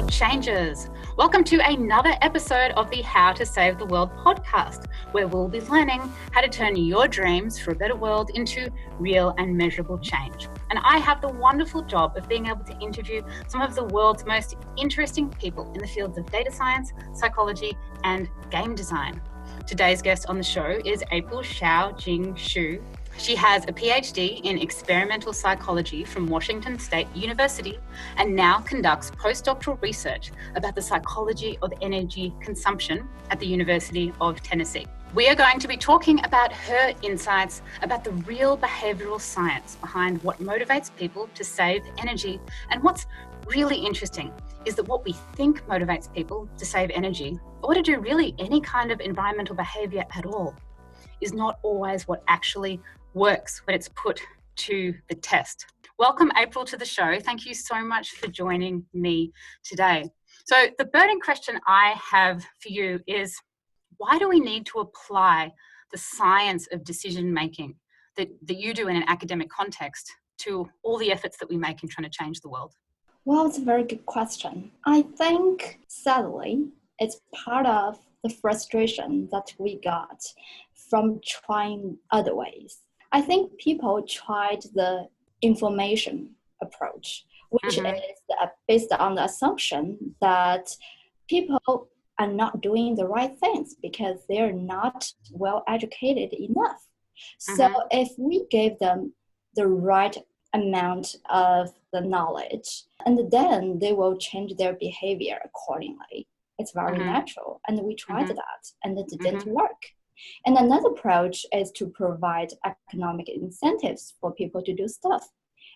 world changes. Welcome to another episode of the How to Save the World podcast, where we'll be learning how to turn your dreams for a better world into real and measurable change. And I have the wonderful job of being able to interview some of the world's most interesting people in the fields of data science, psychology, and game design. Today's guest on the show is April Xiaojing Xu. She has a PhD in experimental psychology from Washington State University and now conducts postdoctoral research about the psychology of energy consumption at the University of Tennessee. We are going to be talking about her insights about the real behavioral science behind what motivates people to save energy. And what's really interesting is that what we think motivates people to save energy or to do really any kind of environmental behavior at all is not always what actually works when it's put to the test. Welcome, April, to the show. Thank you so much for joining me today. So the burning question I have for you is, why do we need to apply the science of decision-making that you do in an academic context to all the efforts that we make in trying to change the world? Well, it's a very good question. I think, sadly, it's part of the frustration that we got from trying other ways. I think people tried the information approach, which is based on the assumption that people are not doing the right things because they're not well educated enough. So if we gave them the right amount of the knowledge, and then they will change their behavior accordingly. It's very natural. And we tried that and it didn't work. And another approach is to provide economic incentives for people to do stuff.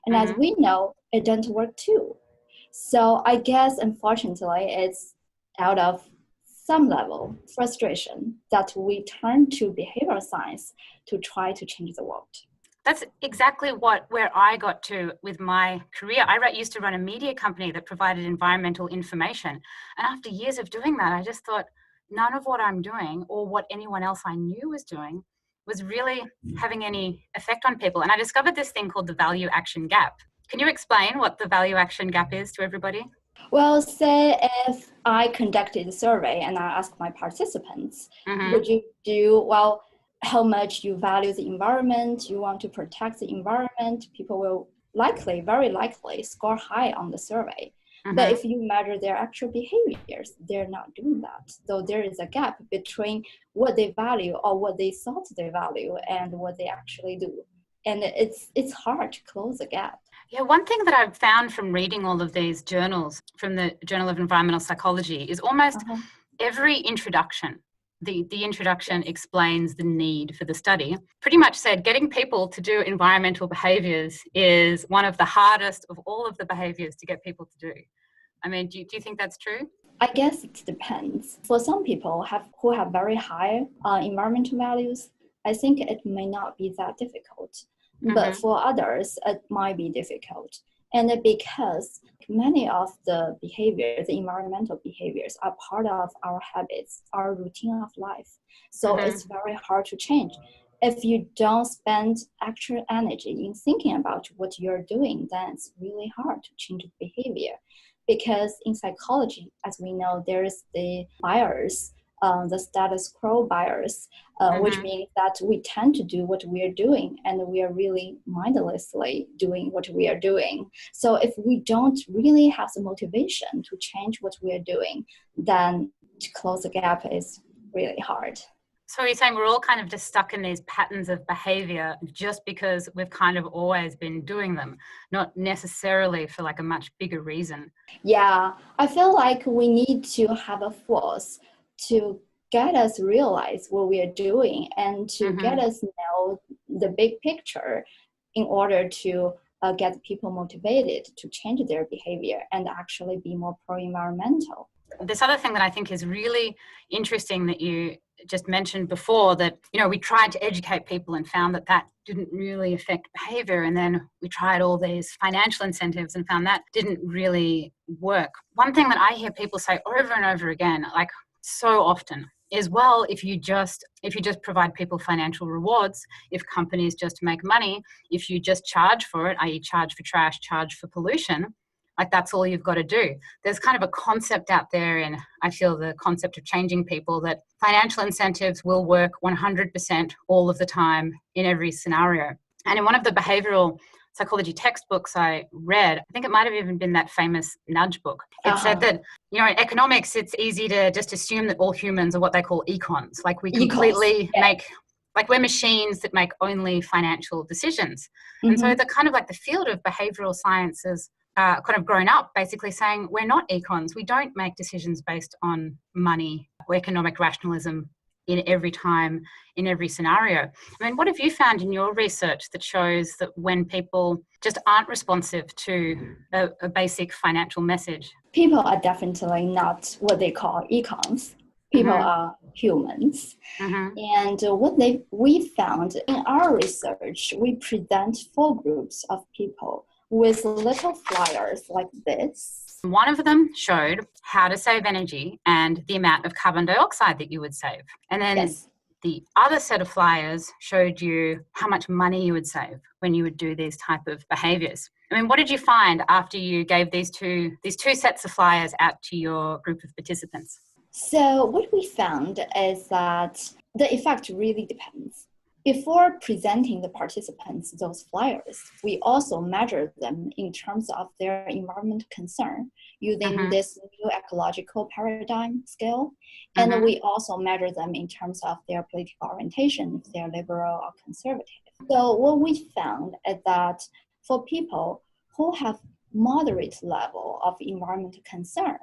And as we know, it doesn't work too. So I guess, unfortunately, it's out of some level frustration that we turn to behavioral science to try to change the world. That's exactly where I got to with my career. I used to run a media company that provided environmental information. And after years of doing that, I just thought, none of what I'm doing or what anyone else I knew was doing was really having any effect on people. And I discovered this thing called the value action gap. Can you explain what the value action gap is to everybody? Well, say if I conducted a survey and I asked my participants, would you do, how much you value the environment, you want to protect the environment, people will very likely score high on the survey. But if you measure their actual behaviors, they're not doing that. So there is a gap between what they value or what they thought they value and what they actually do. And it's hard to close the gap. Yeah, one thing that I've found from reading all of these journals, from the Journal of Environmental Psychology, is almost every introduction. The introduction explains the need for the study. Pretty much said getting people to do environmental behaviors is one of the hardest of all of the behaviors to get people to do. I mean, do you think that's true? I guess it depends. For some people who have very high environmental values, I think it may not be that difficult. But for others, it might be difficult. And because many of the behaviors, the environmental behaviors, are part of our habits, our routine of life. So it's very hard to change. If you don't spend extra energy in thinking about what you're doing, then it's really hard to change the behavior. Because in psychology, as we know, there is the bias, the status quo bias, which means that we tend to do what we are doing and we are really mindlessly doing what we are doing. So if we don't really have the motivation to change what we are doing, then to close the gap is really hard. So you're saying we're all kind of just stuck in these patterns of behavior just because we've kind of always been doing them, not necessarily for like a much bigger reason. Yeah, I feel like we need to have a force to get us realize what we are doing and to get us know the big picture in order to get people motivated to change their behavior and actually be more pro-environmental. This other thing that I think is really interesting that you just mentioned before, that, you know, we tried to educate people and found that didn't really affect behavior. And then we tried all these financial incentives and found that didn't really work. One thing that I hear people say over and over again, like so often, is, well, if you just provide people financial rewards, if companies just make money, if you just charge for it, i.e. charge for trash, charge for pollution, like that's all you've got to do. There's kind of a concept out there, and I feel the concept of changing people, that financial incentives will work 100% all of the time in every scenario. And in one of the behavioral psychology textbooks I read, I think it might have even been that famous nudge book. It said that, in economics, it's easy to just assume that all humans are what they call econs. Like we completely make, like we're machines that make only financial decisions. And so the kind of like the field of behavioral sciences kind of grown up basically saying we're not econs. We don't make decisions based on money or economic rationalism in every time, in every scenario. I mean, what have you found in your research that shows that when people just aren't responsive to a basic financial message? People are definitely not what they call econs. People are humans. And what we found in our research, we present 4 groups of people with little flyers like this. One of them showed how to save energy and the amount of carbon dioxide that you would save. And then the other set of flyers showed you how much money you would save when you would do these type of behaviors. I mean, what did you find after you gave these two sets of flyers out to your group of participants? So what we found is that the effect really depends. Before presenting the participants those flyers, we also measured them in terms of their environmental concern using this new ecological paradigm scale. And we also measure them in terms of their political orientation, if they're liberal or conservative. So what we found is that for people who have moderate level of environmental concern,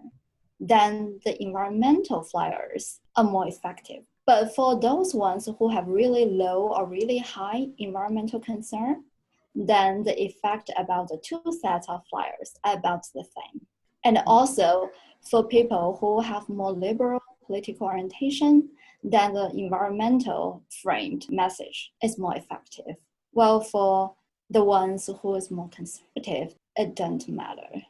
then the environmental flyers are more effective. But for those ones who have really low or really high environmental concern, then the effect about the 2 sets of flyers are about the same. And also for people who have more liberal political orientation, then the environmental framed message is more effective. Well, for the ones who is more conservative, it doesn't matter.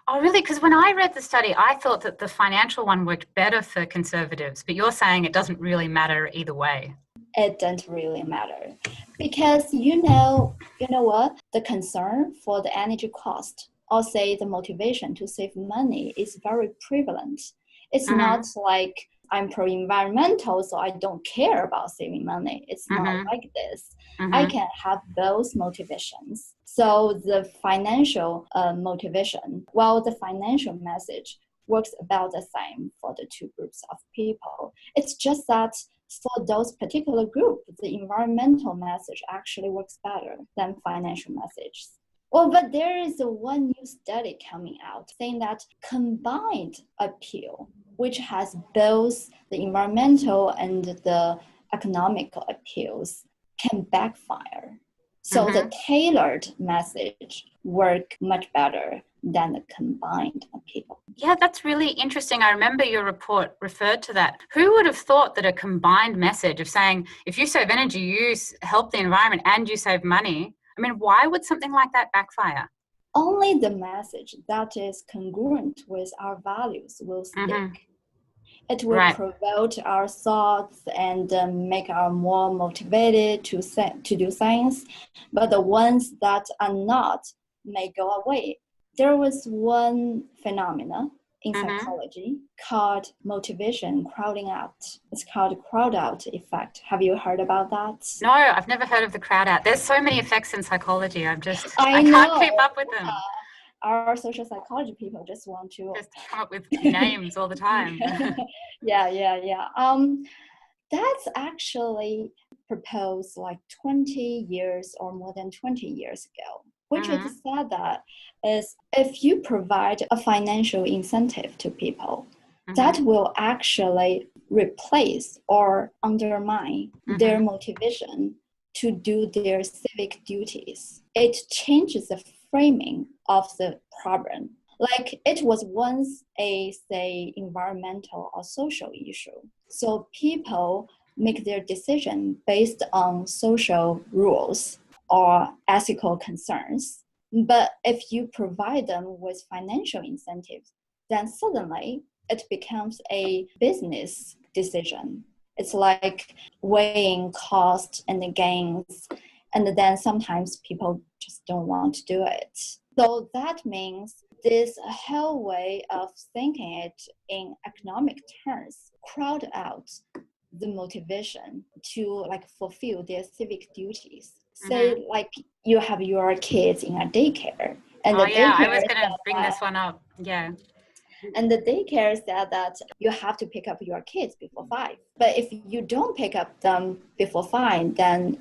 Oh, really? Because when I read the study, I thought that the financial one worked better for conservatives, but you're saying it doesn't really matter either way. It doesn't really matter because you know what? The concern for the energy cost, or say the motivation to save money, is very prevalent. It's not like I'm pro-environmental, so I don't care about saving money. It's not like this. I can have those motivations. So the financial motivation, the financial message works about the same for the 2 groups of people. It's just that for those particular groups, the environmental message actually works better than financial messages. Well, but there is one new study coming out saying that combined appeal, which has both the environmental and the economical appeals, can backfire. So the tailored message work much better than the combined appeal. Yeah, that's really interesting. I remember your report referred to that. Who would have thought that a combined message of saying, if you save energy, you help the environment and you save money? I mean, why would something like that backfire? Only the message that is congruent with our values will stick. It will provoke our thoughts and make us more motivated to do things. But the ones that are not may go away. There was one phenomena in psychology called motivation crowding out. It's called crowd out effect. Have you heard about that? No, I've never heard of the crowd out. There's so many effects in psychology. I know. Can't keep up with them. Our social psychology people just want to just come up with names all the time. Yeah. That's actually proposed like 20 years or more than 20 years ago, which is said that is if you provide a financial incentive to people, that will actually replace or undermine their motivation to do their civic duties. It changes the framing of the problem. Like it was once a, say, environmental or social issue. So people make their decision based on social rules or ethical concerns. But if you provide them with financial incentives, then suddenly it becomes a business decision. It's like weighing cost and the gains. And then sometimes people just don't want to do it. So that means this whole way of thinking it in economic terms crowd out the motivation to like fulfill their civic duties. Say like you have your kids in a daycare, and the I daycare was going to bring this one up. Yeah. And the daycare said that you have to pick up your kids before 5. But if you don't pick up them before 5, then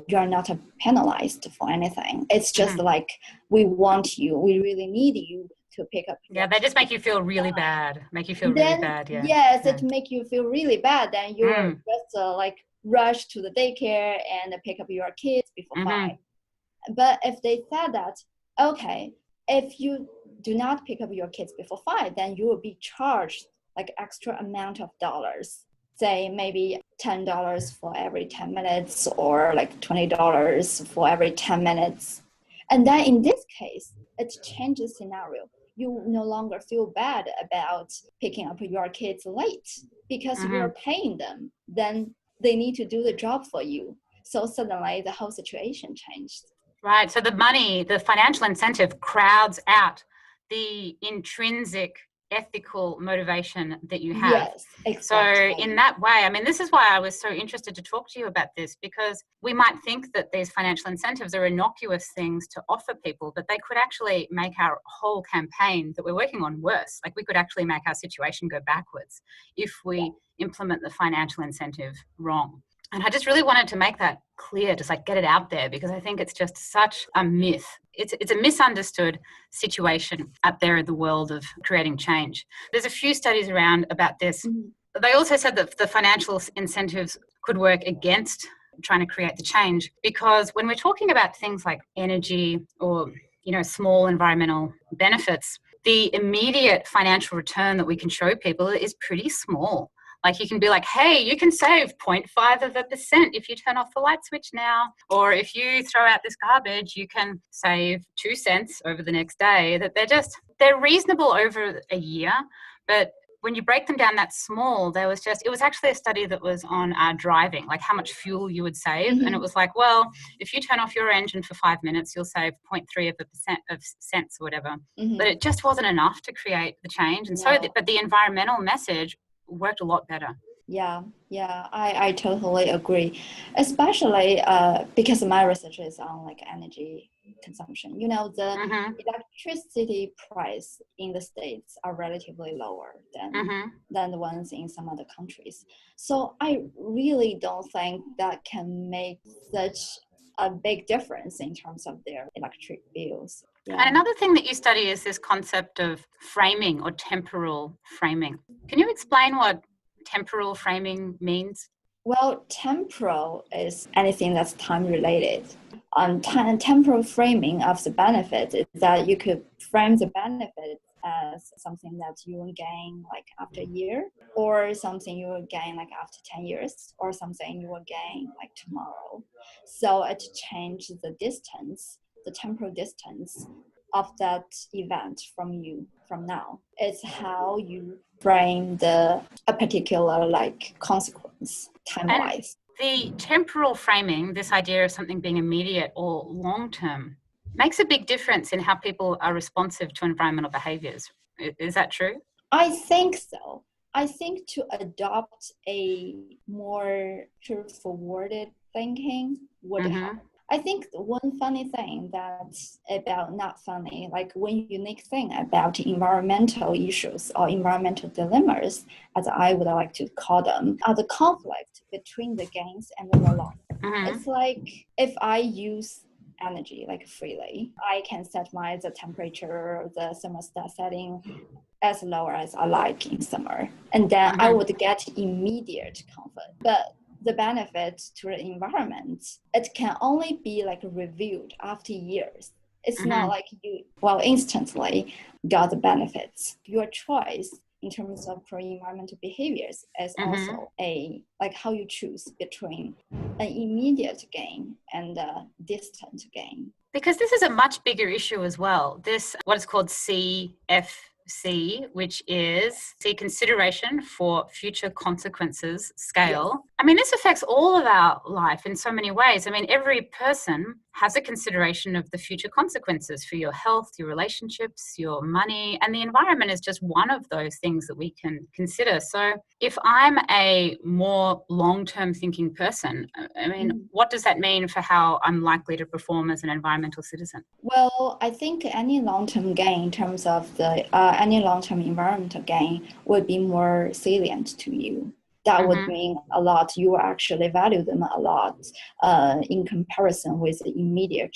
you're not penalized for anything. It's just like, we want you, we really need you to pick up. Yeah, they just make you feel really bad. Yeah. Yes, it make you feel really bad. Then you're just like rush to the daycare and pick up your kids before 5. But if they said that, okay, if you do not pick up your kids before 5, then you will be charged like extra amount of dollars. Say maybe $10 for every 10 minutes or like $20 for every 10 minutes. And then in this case, it changes scenario. You no longer feel bad about picking up your kids late because you're paying them. Then they need to do the job for you. So suddenly the whole situation changed. Right. So the money, the financial incentive crowds out the intrinsic ethical motivation that you have. Yes, exactly. So in that way, I mean, this is why I was so interested to talk to you about this, because we might think that these financial incentives are innocuous things to offer people, but they could actually make our whole campaign that we're working on worse. Like we could actually make our situation go backwards if we implement the financial incentive wrong. And I just really wanted to make that clear, just like get it out there, because I think it's just such a myth. It's a misunderstood situation out there in the world of creating change. There's a few studies around about this. They also said that the financial incentives could work against trying to create the change, because when we're talking about things like energy or, small environmental benefits, the immediate financial return that we can show people is pretty small. Like you can be like, hey, you can save 0.5% if you turn off the light switch now. Or if you throw out this garbage, you can save 2 cents over the next day. That they're reasonable over a year. But when you break them down that small, it was actually a study that was on driving, like how much fuel you would save. And it was like, well, if you turn off your engine for 5 minutes, you'll save 0.3% of cents or whatever. But it just wasn't enough to create the change. And but the environmental message worked a lot better. Yeah, I totally agree, especially because my research is on like energy consumption. The electricity price in the States are relatively lower than the ones in some other countries. So I really don't think that can make such a big difference in terms of their electric bills. Yeah. And another thing that you study is this concept of framing or temporal framing. Can you explain what temporal framing means? Well, temporal is anything that's time related. Temporal framing of the benefit is that you could frame the benefit as something that you will gain like after a year, or something you will gain like after 10 years, or something you will gain like tomorrow. So it changes the distance, the temporal distance of that event from now. It's how you frame a particular like consequence time-wise. And the temporal framing, this idea of something being immediate or long-term, makes a big difference in how people are responsive to environmental behaviors. Is that true? I think so. I think to adopt a more forwarded thinking would help. I think one funny thing that's about not funny, like one unique thing about environmental issues or environmental dilemmas, as I would like to call them, are the conflict between the gains and the loss. It's like if I use energy like freely, I can set the temperature, the thermostat setting as low as I like in summer, and then I would get immediate comfort. But the benefit to the environment, it can only be like reviewed after years. It's not like you instantly got the benefits. Your choice in terms of pro-environmental behaviors is also like how you choose between an immediate gain and a distant gain. Because this is a much bigger issue as well. This, what is called CFC, which is the consideration for future consequences scale. I mean, this affects all of our life in so many ways. I mean, every person has a consideration of the future consequences for your health, your relationships, your money, and the environment is just one of those things that we can consider. So if I'm a more long-term thinking person, I mean, what does that mean for how I'm likely to perform as an environmental citizen? Well, I think any long-term gain in terms of the any long-term environmental gain would be more salient to you. That would mean a lot. You actually value them a lot in comparison with the immediate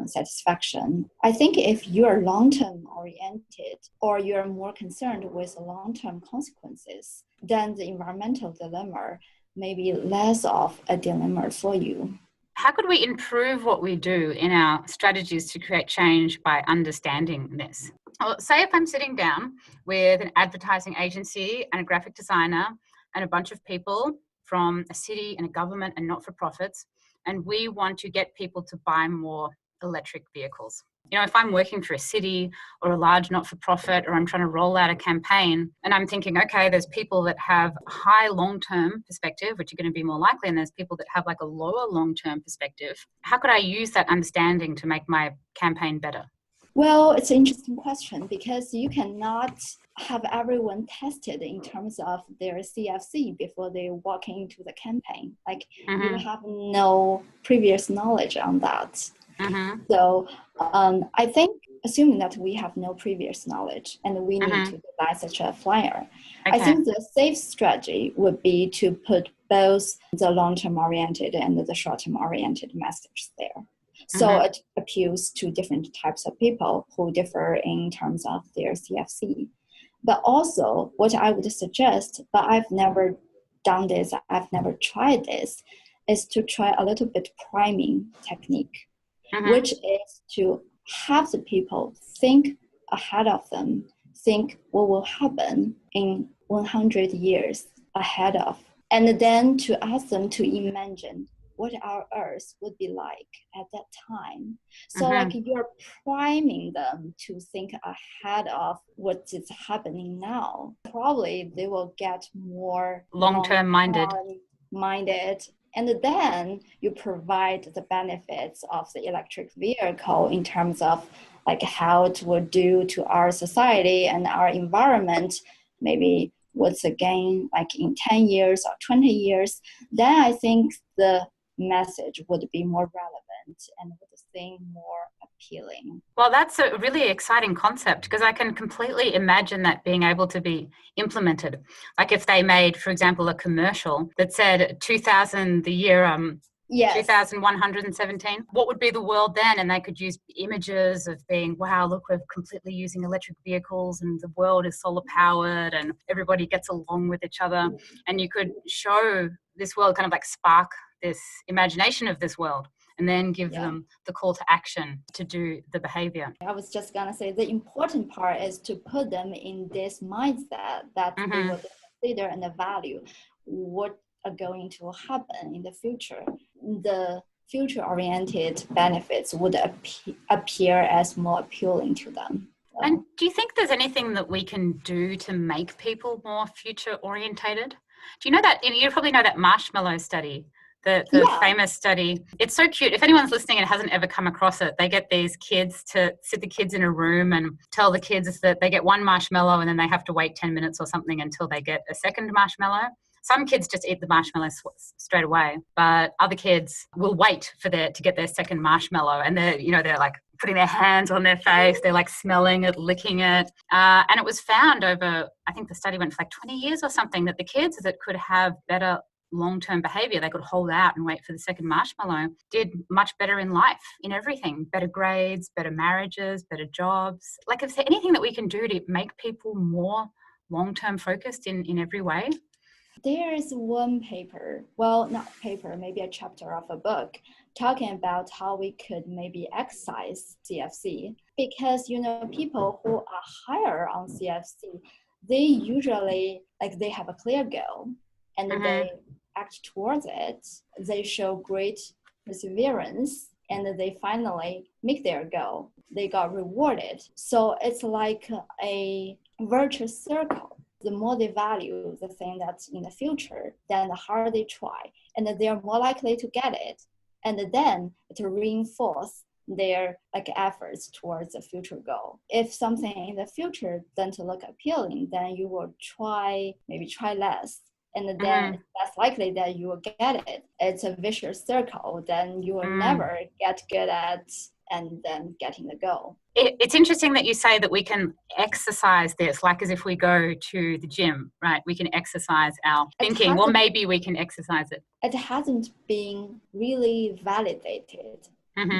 satisfaction. I think if you're long-term oriented or you're more concerned with the long-term consequences, then the environmental dilemma may be less of a dilemma for you. How could we improve what we do in our strategies to create change by understanding this? Well, say if I'm sitting down with an advertising agency and a graphic designer and a bunch of people from a city and a government and not-for-profits, and we want to get people to buy more electric vehicles. You know, if I'm working for a city or a large not-for-profit, or I'm trying to roll out a campaign and I'm thinking, okay, there's people that have a high long-term perspective, which are going to be more likely, and there's people that have like a lower long-term perspective. How could I use that understanding to make my campaign better? Well, it's an interesting question because you cannot have everyone tested in terms of their CFC before they walk into the campaign. Like you have no previous knowledge on that. So I think assuming that we have no previous knowledge and we need to design such a flyer, I think the safe strategy would be to put both the long-term oriented and the short-term oriented message there. So it appeals to different types of people who differ in terms of their CFC. But also what I would suggest, but I've never done this, I've never tried this, is to try a little bit priming technique, which is to have the people think ahead of them, think what will happen in 100 years ahead of, and then to ask them to imagine what our Earth would be like at that time. So like you're priming them to think ahead of what is happening now. Probably they will get more long-term minded. And then you provide the benefits of the electric vehicle in terms of like how it would do to our society and our environment, maybe what's the gain like in 10 years or 20 years, then I think the message would be more relevant and would seem more appealing. Well, that's a really exciting concept because I can completely imagine that being able to be implemented. Like if they made, for example, a commercial that said 2000, the year 2117, what would be the world then? And they could use images of being, wow, look, we're completely using electric vehicles and the world is solar powered and everybody gets along with each other. And you could show this world, kind of like spark this imagination of this world, and then give them the call to action to do the behavior. I was just going to say the important part is to put them in this mindset that they will consider and value what are going to happen in the future. The future-oriented benefits would appear as more appealing to them. And do you think there's anything that we can do to make people more future-orientated? Do you know that, you probably know that marshmallow study, the famous study. It's so cute. If anyone's listening and hasn't ever come across it, they get these kids to sit the kids in a room and tell the kids that they get one marshmallow and then they have to wait 10 minutes or something until they get a second marshmallow. Some kids just eat the marshmallow straight away, but other kids will wait for to get their second marshmallow, and they're like putting their hands on their face, they're like smelling it, licking it. And it was found over, I think the study went for like 20 years or something, that the kids that could have better long-term behavior, they could hold out and wait for the second marshmallow, did much better in life, in everything. Better grades, better marriages, better jobs. Like, is there anything that we can do to make people more long-term focused in every way? There is one paper, well, not paper, maybe a chapter of a book, talking about how we could maybe exercise CFC. Because, people who are higher on CFC, they usually, they have a clear goal and they act towards it. They show great perseverance and they finally make their goal. They got rewarded. So it's like a virtuous circle. the more they value the thing that's in the future, then the harder they try, and then they're more likely to get it. And then to reinforce their efforts towards a future goal. If something in the future doesn't look appealing, then you will maybe try less. And then it's less likely that you will get it. It's a vicious circle. Then you will never get good at and then getting the goal. It's interesting that you say that we can exercise this, like as if we go to the gym, right? We can exercise our thinking, or maybe we can exercise it. It hasn't been really validated,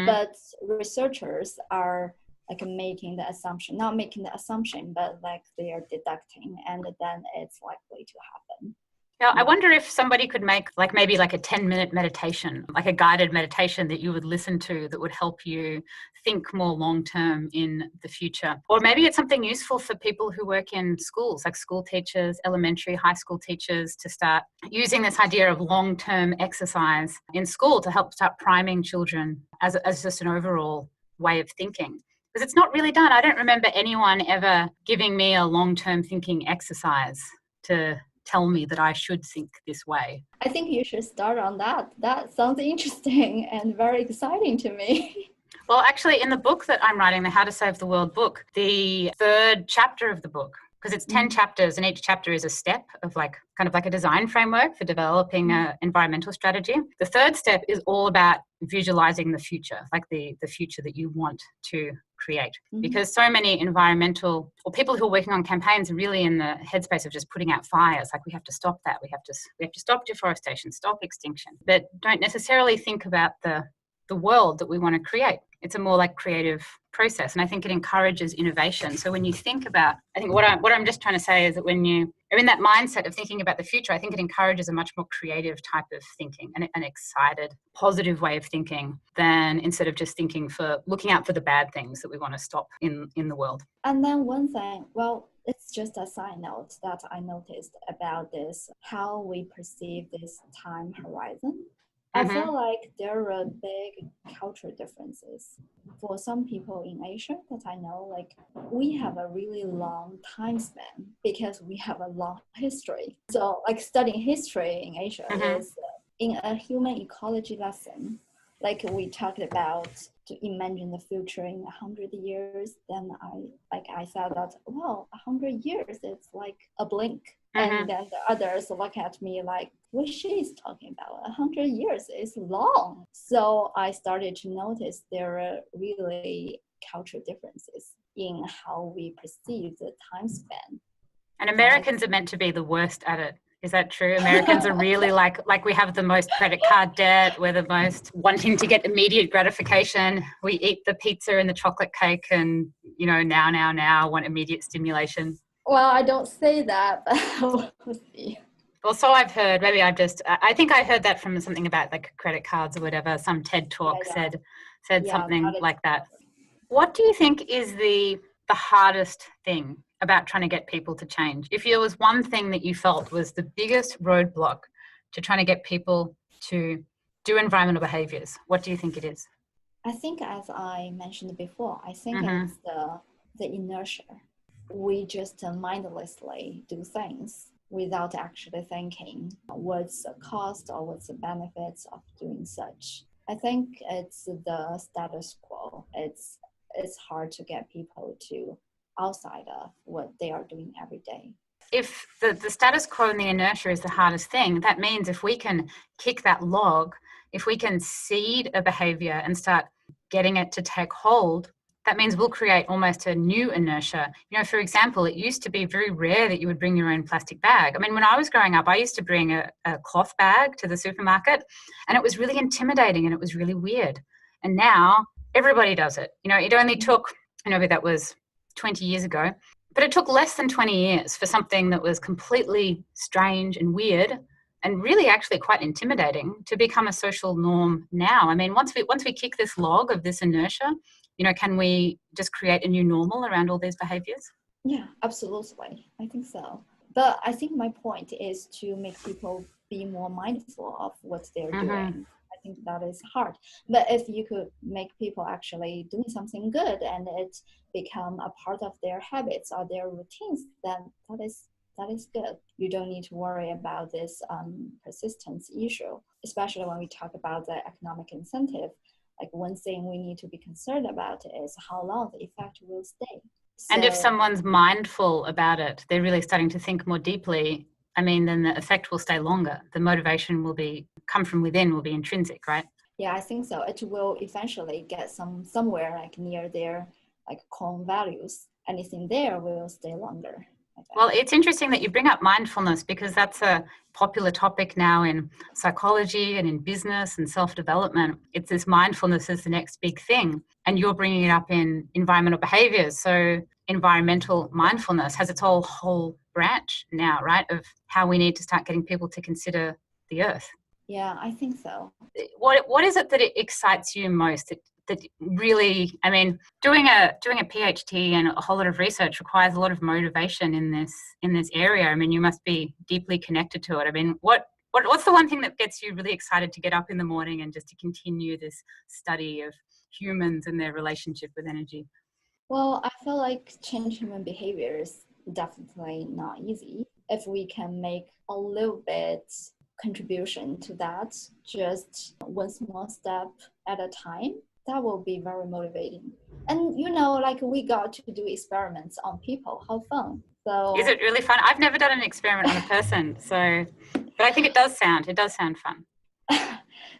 but researchers are making the assumption, not making the assumption, but they are deducting, and then it's likely to happen. Now, I wonder if somebody could make maybe a 10-minute meditation, like a guided meditation that you would listen to that would help you think more long-term in the future. Or maybe it's something useful for people who work in schools, like school teachers, elementary, high school teachers, to start using this idea of long-term exercise in school to help start priming children as just an overall way of thinking. Because it's not really done. I don't remember anyone ever giving me a long-term thinking exercise to tell me that I should think this way. I think you should start on that. That sounds interesting and very exciting to me. Well, actually, in the book that I'm writing, the How to Save the World book, the third chapter of the book, because it's 10 chapters and each chapter is a step of kind of like a design framework for developing an environmental strategy. The third step is all about visualizing the future, like the future that you want to create. Because so many environmental or people who are working on campaigns are really in the headspace of just putting out fires. Like, we have to stop that. We have to stop deforestation, stop extinction, but don't necessarily think about the world that we want to create. It's a more creative process, and I think it encourages innovation. So when you think about, I think what I'm just trying to say is that when you are in that mindset of thinking about the future, I think it encourages a much more creative type of thinking, an excited, positive way of thinking, than instead of just looking out for the bad things that we want to stop in the world. And then one thing, it's just a side note that I noticed about this, how we perceive this time horizon. I feel like there are big cultural differences. For some people in Asia that I know, we have a really long time span because we have a long history. So studying history in Asia is in a human ecology lesson. We talked about to imagine the future in 100 years, then I said that, 100 years, it's like a blink. And then the others look at me what she's talking about. 100 years is long. So I started to notice there are really cultural differences in how we perceive the time span. And Americans are meant to be the worst at it. Is that true? Americans are really we have the most credit card debt. We're the most wanting to get immediate gratification. We eat the pizza and the chocolate cake and, now want immediate stimulation. Well, I don't say that, but we'll see. Well, so I've heard, maybe I think I heard that from something about credit cards or whatever. Some TED talk said something like that. What do you think is the hardest thing about trying to get people to change? If there was one thing that you felt was the biggest roadblock to trying to get people to do environmental behaviors, what do you think it is? I think, as I mentioned before, it's the inertia. We just mindlessly do things without actually thinking what's the cost or what's the benefits of doing such. I think it's the status quo. It's hard to get people to outside of what they are doing every day. If the status quo and the inertia is the hardest thing, that means if we can kick that log, if we can seed a behavior and start getting it to take hold, that means we'll create almost a new inertia. For example, it used to be very rare that you would bring your own plastic bag. I mean, when I was growing up, I used to bring a cloth bag to the supermarket, and it was really intimidating and it was really weird. And now everybody does it. It only took, maybe that was 20 years ago, but it took less than 20 years for something that was completely strange and weird and really actually quite intimidating to become a social norm now. I mean, once we kick this log of this inertia, can we just create a new normal around all these behaviors? Yeah, absolutely. I think so. But I think my point is to make people be more mindful of what they're doing. I think that is hard. But if you could make people actually doing something good and it become a part of their habits or their routines, then that is that is good. You don't need to worry about this persistence issue, especially when we talk about the economic incentive. Like one thing we need to be concerned about is how long the effect will stay. And if someone's mindful about it, they're really starting to think more deeply, I mean, then the effect will stay longer. The motivation will come from within, will be intrinsic, right? Yeah, I think so. It will eventually get somewhere like near their like core values. Anything there will stay longer. Well, it's interesting that you bring up mindfulness because that's a popular topic now in psychology and in business and self-development. It's this mindfulness is the next big thing. And you're bringing it up in environmental behaviors. So environmental mindfulness has its whole branch now, right, of how we need to start getting people to consider the earth. Yeah, I think so. What is it that it excites you most? That really, I mean, doing a PhD and a whole lot of research requires a lot of motivation in this area. I mean, you must be deeply connected to it. I mean, what's the one thing that gets you really excited to get up in the morning and just to continue this study of humans and their relationship with energy? Well, I feel like change human behavior is definitely not easy. If we can make a little bit contribution to that, just one small step at a time, that will be very motivating. And like we got to do experiments on people. How fun. So is it really fun? I've never done an experiment on a person, but I think it does sound fun.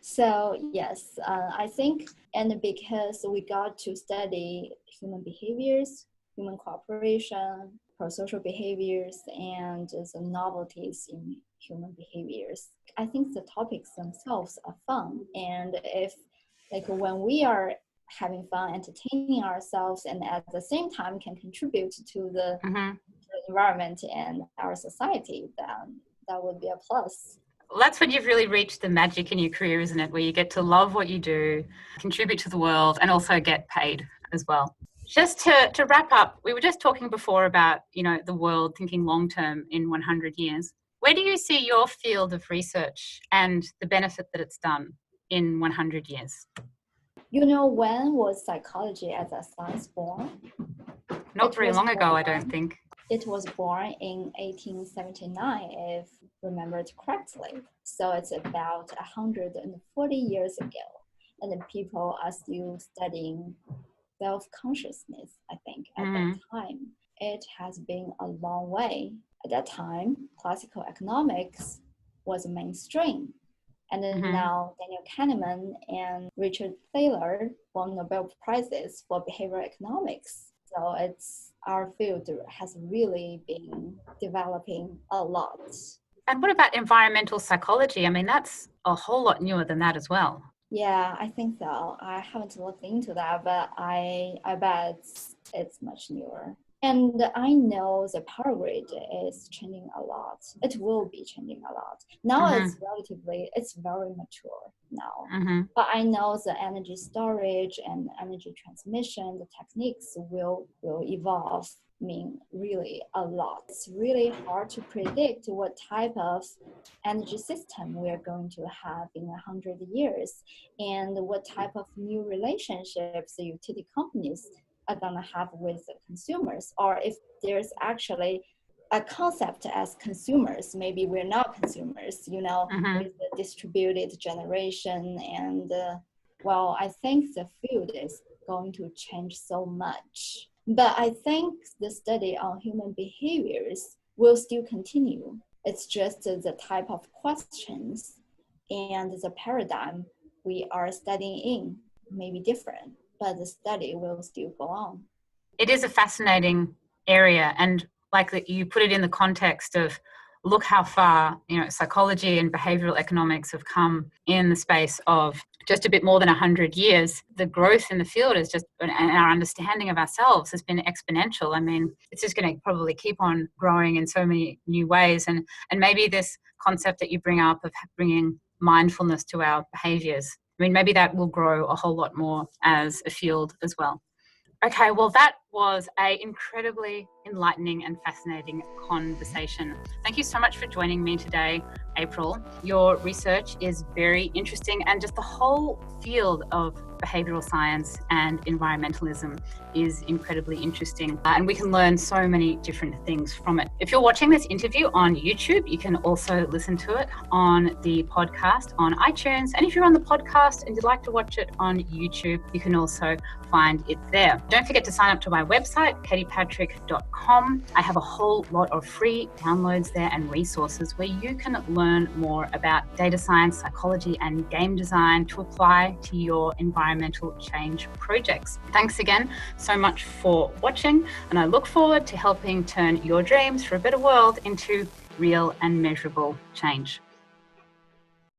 So yes, I think, and because we got to study human behaviors, human cooperation, pro-social behaviors, and the novelties in human behaviors, I think the topics themselves are fun. And if when we are having fun, entertaining ourselves, and at the same time can contribute to the environment and our society, then that would be a plus. Well, that's when you've really reached the magic in your career, isn't it? Where you get to love what you do, contribute to the world, and also get paid as well. Just to wrap up, we were just talking before about, the world thinking long-term in 100 years. Where do you see your field of research and the benefit that it's done in 100 years? When was psychology as a science born? Not very long ago, I don't think. It was born in 1879, if remembered correctly. So it's about 140 years ago. And the people are still studying self-consciousness, I think, at that time. It has been a long way. At that time, classical economics was mainstream. And then now Daniel Kahneman and Richard Thaler won Nobel Prizes for behavioral economics. So our field has really been developing a lot. And what about environmental psychology? I mean, that's a whole lot newer than that as well. Yeah, I think so. I haven't looked into that, but I bet it's much newer. And I know the power grid is changing a lot. It will be changing a lot. Now it's very mature now. But I know the energy storage and energy transmission, the techniques will evolve. Really a lot. It's really hard to predict what type of energy system we are going to have in 100 years and what type of new relationships the utility companies are going to have with the consumers, or if there's actually a concept as consumers, maybe we're not consumers, with the distributed generation. And I think the field is going to change so much. But I think the study on human behaviors will still continue. It's just the type of questions and the paradigm we are studying in may be different, but the study will still go on. It is a fascinating area, and like you put it in the context of look how far psychology and behavioral economics have come in the space of just a bit more than 100 years. The growth in the field is just, and our understanding of ourselves has been exponential. I mean, it's just going to probably keep on growing in so many new ways, and maybe this concept that you bring up of bringing mindfulness to our behaviors, I mean, maybe that will grow a whole lot more as a field as well. Okay, well, that was an incredibly enlightening and fascinating conversation. Thank you so much for joining me today, April. Your research is very interesting, and just the whole field of behavioral science and environmentalism is incredibly interesting, and we can learn so many different things from it. If you're watching this interview on YouTube, you can also listen to it on the podcast on iTunes, and if you're on the podcast and you'd like to watch it on YouTube, you can also find it there. Don't forget to sign up to my website, katiepatrick.com. I have a whole lot of free downloads there and resources where you can learn more about data science, psychology, and game design to apply to your environmental change projects. Thanks again so much for watching, and I look forward to helping turn your dreams for a better world into real and measurable change.